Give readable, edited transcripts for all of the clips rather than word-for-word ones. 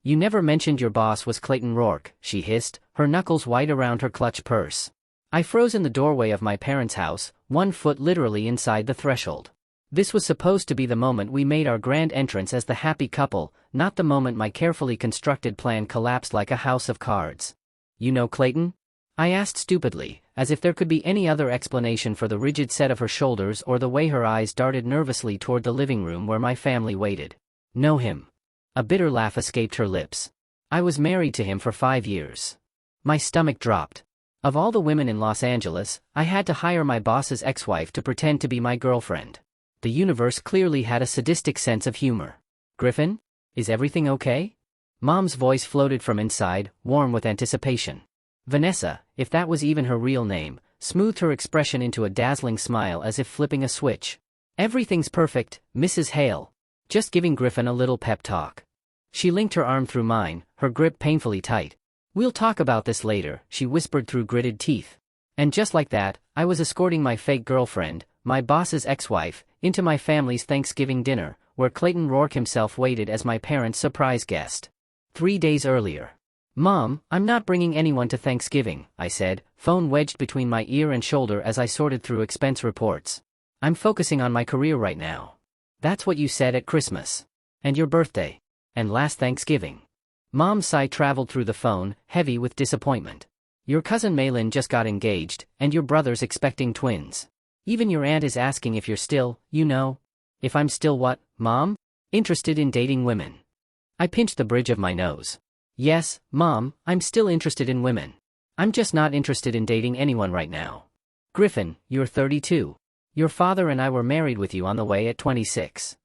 You never mentioned your boss was Clayton Rourke, she hissed, her knuckles white around her clutch purse. I froze in the doorway of my parents' house, 1 foot literally inside the threshold. This was supposed to be the moment we made our grand entrance as the happy couple, not the moment my carefully constructed plan collapsed like a house of cards. You know Clayton? I asked stupidly, as if there could be any other explanation for the rigid set of her shoulders or the way her eyes darted nervously toward the living room where my family waited. Know him. A bitter laugh escaped her lips. I was married to him for 5 years. My stomach dropped. Of all the women in Los Angeles, I had to hire my boss's ex-wife to pretend to be my girlfriend. The universe clearly had a sadistic sense of humor. Griffin? Is everything okay? Mom's voice floated from inside, warm with anticipation. Vanessa, if that was even her real name, smoothed her expression into a dazzling smile as if flipping a switch. Everything's perfect, Mrs. Hale. Just giving Griffin a little pep talk. She linked her arm through mine, her grip painfully tight. We'll talk about this later, she whispered through gritted teeth. And just like that, I was escorting my fake girlfriend, my boss's ex-wife, into my family's Thanksgiving dinner, where Clayton Rourke himself waited as my parents' surprise guest. 3 days earlier. Mom, I'm not bringing anyone to Thanksgiving, I said, phone wedged between my ear and shoulder as I sorted through expense reports. I'm focusing on my career right now. That's what you said at Christmas. And your birthday. And last Thanksgiving. Mom's sigh traveled through the phone, heavy with disappointment. Your cousin Malin just got engaged, and your brother's expecting twins. Even your aunt is asking if you're still, If I'm still what, Mom? Interested in dating women. I pinched the bridge of my nose. Yes, Mom, I'm still interested in women. I'm just not interested in dating anyone right now. Griffin, you're 32. Your father and I were married with you on the way at 26.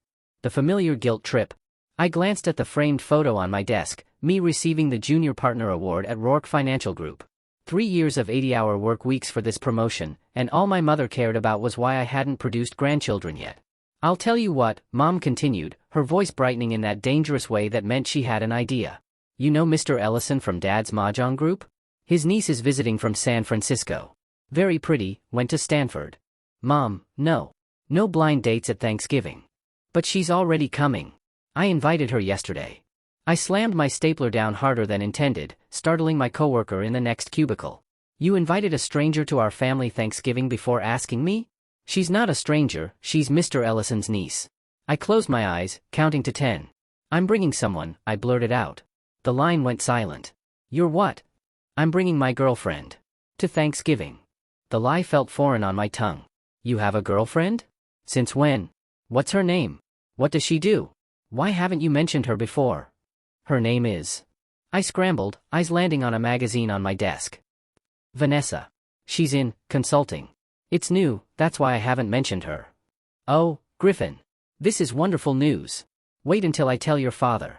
The familiar guilt trip. I glanced at the framed photo on my desk, me receiving the Junior Partner Award at Rourke Financial Group. 3 years of 80-hour work weeks for this promotion, and all my mother cared about was why I hadn't produced grandchildren yet. I'll tell you what, Mom continued, her voice brightening in that dangerous way that meant she had an idea. You know Mr. Ellison from Dad's Mahjong group? His niece is visiting from San Francisco. Very pretty, went to Stanford. Mom, no. No blind dates at Thanksgiving. But she's already coming. I invited her yesterday. I slammed my stapler down harder than intended, startling my coworker in the next cubicle. You invited a stranger to our family Thanksgiving before asking me? She's not a stranger, she's Mr. Ellison's niece. I closed my eyes, counting to 10. I'm bringing someone, I blurted out. The line went silent. You're what? I'm bringing my girlfriend. To Thanksgiving. The lie felt foreign on my tongue. You have a girlfriend? Since when? What's her name? What does she do? Why haven't you mentioned her before? Her name is... I scrambled, eyes landing on a magazine on my desk. Vanessa. She's in consulting. It's new, that's why I haven't mentioned her. Oh, Griffin. This is wonderful news. Wait until I tell your father.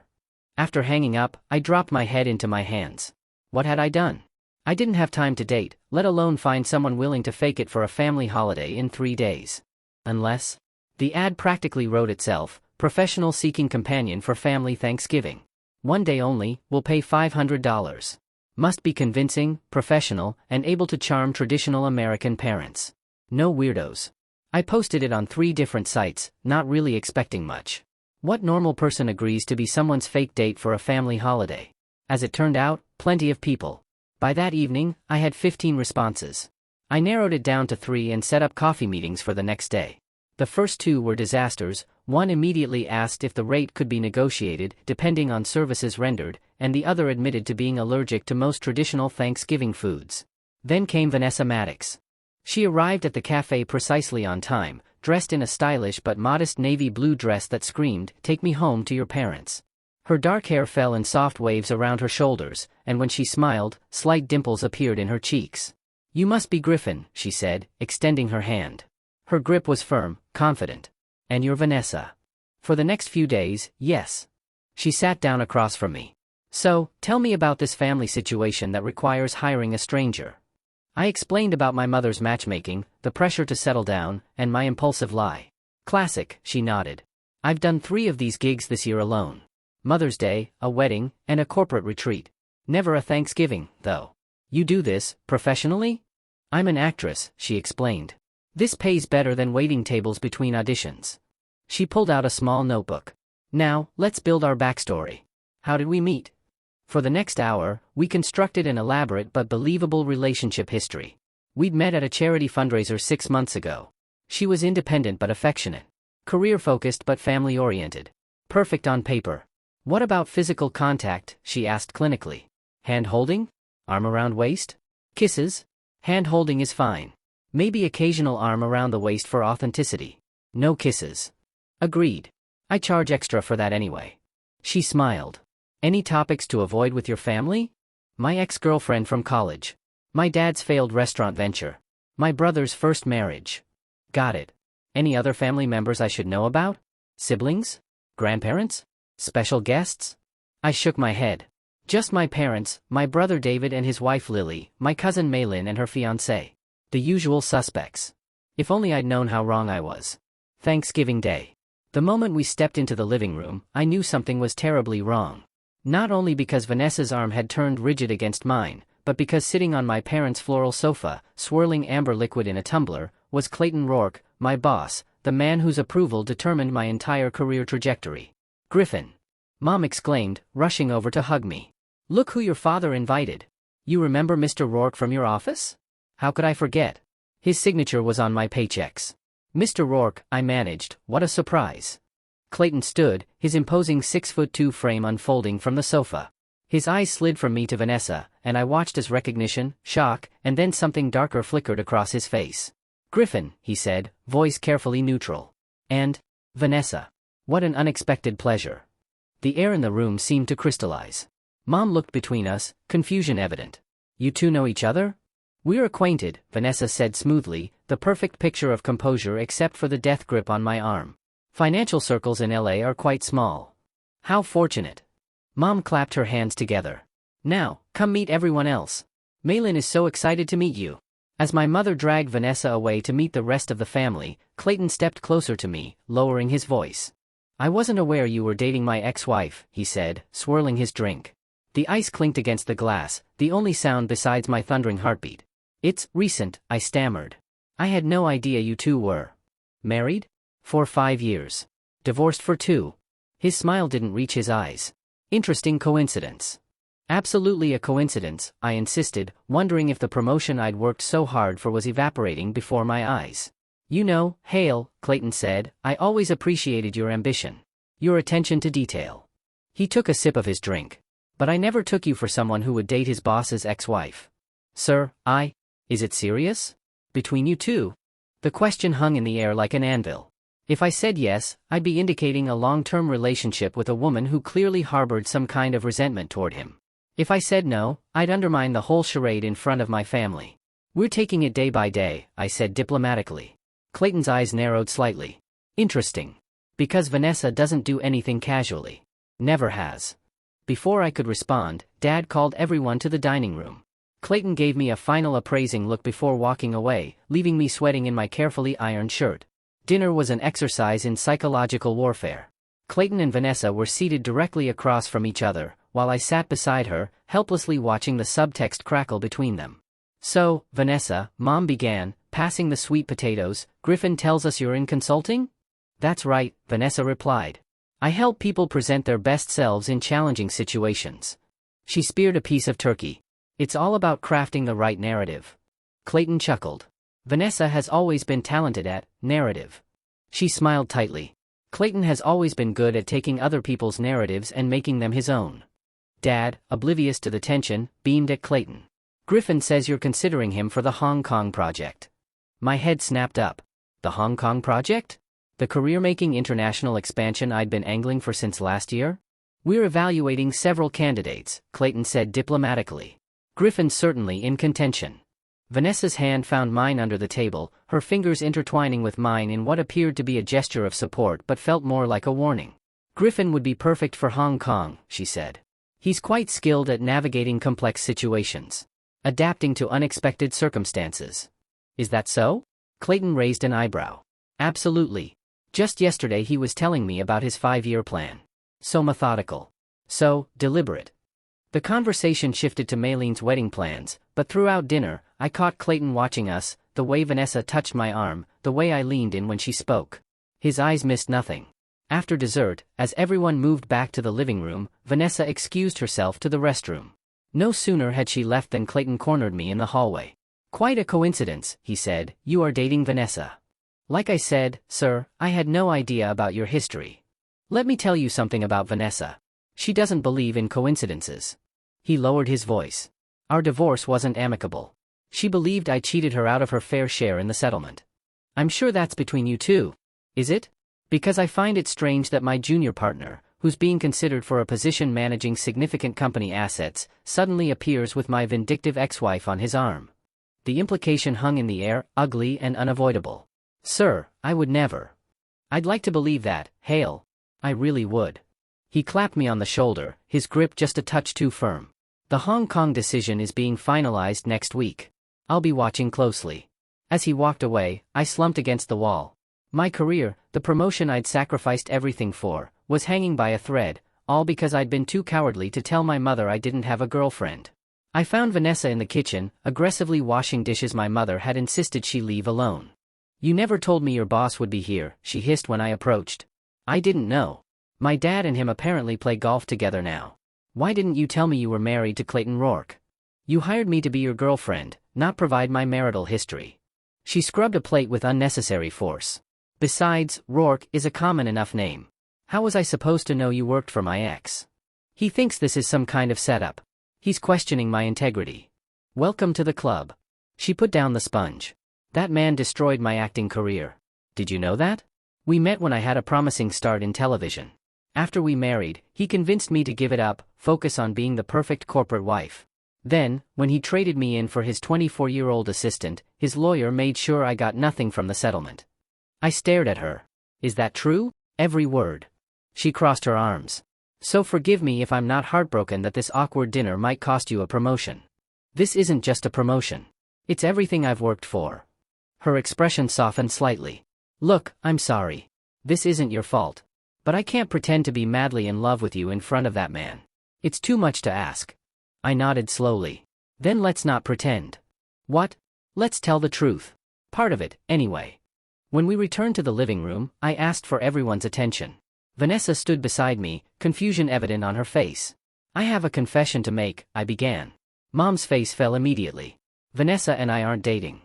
After hanging up, I dropped my head into my hands. What had I done? I didn't have time to date, let alone find someone willing to fake it for a family holiday in 3 days. Unless... The ad practically wrote itself, professional seeking companion for family Thanksgiving. 1 day only, will pay $500. Must be convincing, professional, and able to charm traditional American parents. No weirdos. I posted it on 3 different sites, not really expecting much. What normal person agrees to be someone's fake date for a family holiday? As it turned out, plenty of people. By that evening, I had 15 responses. I narrowed it down to 3 and set up coffee meetings for the next day. The first 2 were disasters. One immediately asked if the rate could be negotiated, depending on services rendered, and the other admitted to being allergic to most traditional Thanksgiving foods. Then came Vanessa Maddox. She arrived at the cafe precisely on time, dressed in a stylish but modest navy blue dress that screamed, "Take me home to your parents." Her dark hair fell in soft waves around her shoulders, and when she smiled, slight dimples appeared in her cheeks. "You must be Griffin," she said, extending her hand. Her grip was firm, confident. "And you're Vanessa." "For the next few days, yes." She sat down across from me. "So, tell me about this family situation that requires hiring a stranger." I explained about my mother's matchmaking, the pressure to settle down, and my impulsive lie. "Classic," she nodded. "I've done 3 of these gigs this year alone. Mother's Day, a wedding, and a corporate retreat. Never a Thanksgiving, though." "You do this, professionally?" "I'm an actress," she explained. "This pays better than waiting tables between auditions." She pulled out a small notebook. "Now, let's build our backstory. How did we meet? For the next hour, we constructed an elaborate but believable relationship history. We'd met at a charity fundraiser 6 months ago. She was independent but affectionate. Career-focused but family-oriented. Perfect on paper. What about physical contact? She asked clinically. Hand-holding? Arm around waist? Kisses? Hand-holding is fine. Maybe occasional arm around the waist for authenticity. No kisses. Agreed. I charge extra for that anyway. She smiled. Any topics to avoid with your family? My ex-girlfriend from college. My dad's failed restaurant venture. My brother's first marriage. Got it. Any other family members I should know about? Siblings? Grandparents? Special guests? I shook my head. Just my parents, my brother David and his wife Lily, my cousin Maylin and her fiancé. The usual suspects. If only I'd known how wrong I was. Thanksgiving Day. The moment we stepped into the living room, I knew something was terribly wrong. Not only because Vanessa's arm had turned rigid against mine, but because sitting on my parents' floral sofa, swirling amber liquid in a tumbler, was Clayton Rourke, my boss, the man whose approval determined my entire career trajectory. Griffin. Mom exclaimed, rushing over to hug me. Look who your father invited. You remember Mr. Rourke from your office? How could I forget? His signature was on my paychecks. Mr. Rourke, I managed, what a surprise. Clayton stood, his imposing 6'2" frame unfolding from the sofa. His eyes slid from me to Vanessa, and I watched as recognition, shock, and then something darker flickered across his face. Griffin, he said, voice carefully neutral. And, Vanessa. What an unexpected pleasure. The air in the room seemed to crystallize. Mom looked between us, confusion evident. You two know each other? We're acquainted, Vanessa said smoothly, the perfect picture of composure except for the death grip on my arm. Financial circles in LA are quite small. How fortunate. Mom clapped her hands together. Now, come meet everyone else. Maylin is so excited to meet you. As my mother dragged Vanessa away to meet the rest of the family, Clayton stepped closer to me, lowering his voice. I wasn't aware you were dating my ex-wife, he said, swirling his drink. The ice clinked against the glass, the only sound besides my thundering heartbeat. It's recent, I stammered. I had no idea you two were. Married? For 5 years. Divorced for 2. His smile didn't reach his eyes. Interesting coincidence. Absolutely a coincidence, I insisted, wondering if the promotion I'd worked so hard for was evaporating before my eyes. You know, Hale, Clayton said, I always appreciated your ambition. Your attention to detail. He took a sip of his drink. But I never took you for someone who would date his boss's ex-wife. Sir, Is it serious? Between you two? The question hung in the air like an anvil. If I said yes, I'd be indicating a long-term relationship with a woman who clearly harbored some kind of resentment toward him. If I said no, I'd undermine the whole charade in front of my family. We're taking it day by day, I said diplomatically. Clayton's eyes narrowed slightly. Interesting. Because Vanessa doesn't do anything casually. Never has. Before I could respond, Dad called everyone to the dining room. Clayton gave me a final appraising look before walking away, leaving me sweating in my carefully ironed shirt. Dinner was an exercise in psychological warfare. Clayton and Vanessa were seated directly across from each other, while I sat beside her, helplessly watching the subtext crackle between them. So, Vanessa, Mom began, passing the sweet potatoes, Griffin tells us you're in consulting? That's right, Vanessa replied. I help people present their best selves in challenging situations. She speared a piece of turkey. It's all about crafting the right narrative. Clayton chuckled. Vanessa has always been talented at narrative. She smiled tightly. Clayton has always been good at taking other people's narratives and making them his own. Dad, oblivious to the tension, beamed at Clayton. Griffin says you're considering him for the Hong Kong project. My head snapped up. The Hong Kong project? The career-making international expansion I'd been angling for since last year? We're evaluating several candidates, Clayton said diplomatically. Griffin's certainly in contention. Vanessa's hand found mine under the table, her fingers intertwining with mine in what appeared to be a gesture of support but felt more like a warning. Griffin would be perfect for Hong Kong, she said. He's quite skilled at navigating complex situations. Adapting to unexpected circumstances. Is that so? Clayton raised an eyebrow. Absolutely. Just yesterday he was telling me about his 5-year plan. So methodical. So deliberate. The conversation shifted to Maylene's wedding plans, but throughout dinner, I caught Clayton watching us, the way Vanessa touched my arm, the way I leaned in when she spoke. His eyes missed nothing. After dessert, as everyone moved back to the living room, Vanessa excused herself to the restroom. No sooner had she left than Clayton cornered me in the hallway. "Quite a coincidence," he said, "you are dating Vanessa." "Like I said, sir, I had no idea about your history. Let me tell you something about Vanessa. She doesn't believe in coincidences." He lowered his voice. "Our divorce wasn't amicable. She believed I cheated her out of her fair share in the settlement. I'm sure that's between you two. Is it? Because I find it strange that my junior partner, who's being considered for a position managing significant company assets, suddenly appears with my vindictive ex-wife on his arm." The implication hung in the air, ugly and unavoidable. "Sir, I would never. I'd like to believe that, Hale. I really would." He clapped me on the shoulder, his grip just a touch too firm. "The Hong Kong decision is being finalized next week. I'll be watching closely." As he walked away, I slumped against the wall. My career, the promotion I'd sacrificed everything for, was hanging by a thread, all because I'd been too cowardly to tell my mother I didn't have a girlfriend. I found Vanessa in the kitchen, aggressively washing dishes my mother had insisted she leave alone. "You never told me your boss would be here," she hissed when I approached. "I didn't know. My dad and him apparently play golf together now. Why didn't you tell me you were married to Clayton Rourke? You hired me to be your girlfriend, not provide my marital history." She scrubbed a plate with unnecessary force. "Besides, Rourke is a common enough name. How was I supposed to know you worked for my ex? He thinks this is some kind of setup. He's questioning my integrity. Welcome to the club." She put down the sponge. "That man destroyed my acting career. Did you know that? We met when I had a promising start in television. After we married, he convinced me to give it up, focus on being the perfect corporate wife. Then, when he traded me in for his 24-year-old assistant, his lawyer made sure I got nothing from the settlement." I stared at her. "Is that true?" "Every word." She crossed her arms. "So forgive me if I'm not heartbroken that this awkward dinner might cost you a promotion. This isn't just a promotion. It's everything I've worked for." Her expression softened slightly. "Look, I'm sorry. This isn't your fault. But I can't pretend to be madly in love with you in front of that man. It's too much to ask." I nodded slowly. "Then let's not pretend." "What? Let's tell the truth. Part of it, anyway." When we returned to the living room, I asked for everyone's attention. Vanessa stood beside me, confusion evident on her face. "I have a confession to make," I began. Mom's face fell immediately. "Vanessa and I aren't dating."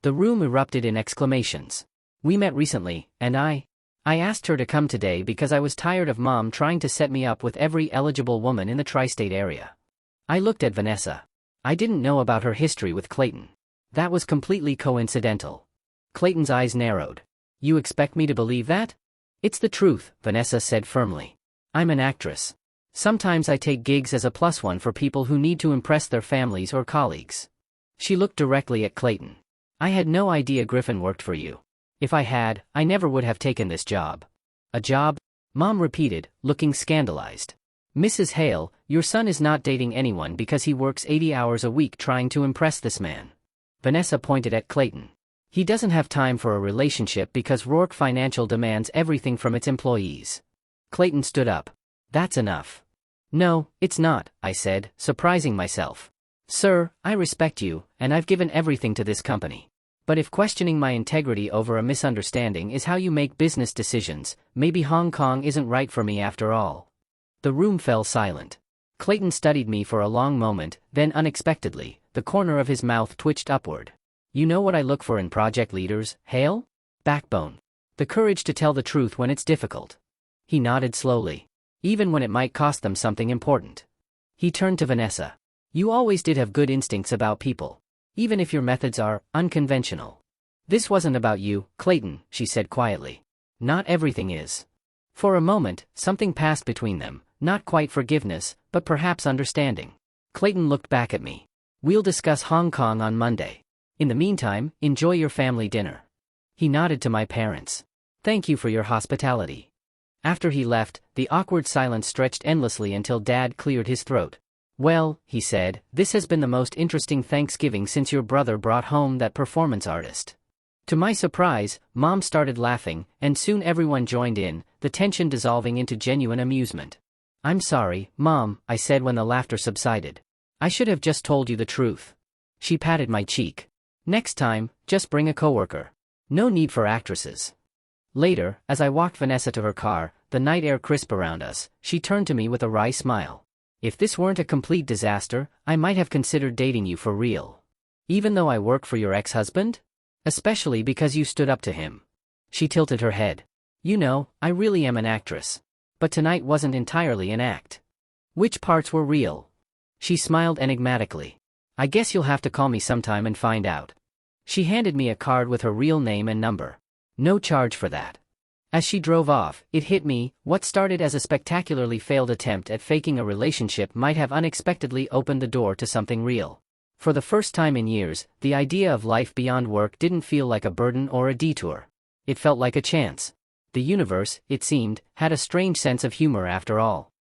The room erupted in exclamations. "We met recently, and I asked her to come today because I was tired of Mom trying to set me up with every eligible woman in the tri-state area." I looked at Vanessa. I didn't know about her history with Clayton. That was completely coincidental. Clayton's eyes narrowed. "You expect me to believe that?" "It's the truth," Vanessa said firmly. "I'm an actress. Sometimes I take gigs as a plus one for people who need to impress their families or colleagues." She looked directly at Clayton. "I had no idea Griffin worked for you. If I had, I never would have taken this job." "A job?" Mom repeated, looking scandalized. "Mrs. Hale, your son is not dating anyone because he works 80 hours a week trying to impress this man." Vanessa pointed at Clayton. "He doesn't have time for a relationship because Rourke Financial demands everything from its employees." Clayton stood up. "That's enough." "No, it's not," I said, surprising myself. "Sir, I respect you, and I've given everything to this company. But if questioning my integrity over a misunderstanding is how you make business decisions, maybe Hong Kong isn't right for me after all." The room fell silent. Clayton studied me for a long moment, then unexpectedly, the corner of his mouth twitched upward. "You know what I look for in project leaders, Hale? Backbone. The courage to tell the truth when it's difficult." He nodded slowly. "Even when it might cost them something important." He turned to Vanessa. "You always did have good instincts about people. Even if your methods are unconventional." "This wasn't about you, Clayton," she said quietly. "Not everything is." For a moment, something passed between them, not quite forgiveness, but perhaps understanding. Clayton looked back at me. "We'll discuss Hong Kong on Monday. In the meantime, enjoy your family dinner." He nodded to my parents. "Thank you for your hospitality." After he left, the awkward silence stretched endlessly until Dad cleared his throat. "Well," he said, "this has been the most interesting Thanksgiving since your brother brought home that performance artist." To my surprise, Mom started laughing, and soon everyone joined in, the tension dissolving into genuine amusement. "I'm sorry, Mom," I said when the laughter subsided. "I should have just told you the truth." She patted my cheek. "Next time, just bring a coworker. No need for actresses." Later, as I walked Vanessa to her car, the night air crisp around us, she turned to me with a wry smile. If this weren't a complete disaster, I might have considered dating you for real. Even though I work for your ex-husband? Especially because you stood up to him. She tilted her head. You know, I really am an actress. But tonight wasn't entirely an act. Which parts were real? She smiled enigmatically. I guess you'll have to call me sometime and find out. She handed me a card with her real name and number. No charge for that. As she drove off, it hit me, what started as a spectacularly failed attempt at faking a relationship might have unexpectedly opened the door to something real. For the first time in years, the idea of life beyond work didn't feel like a burden or a detour. It felt like a chance. The universe, it seemed, had a strange sense of humor after all.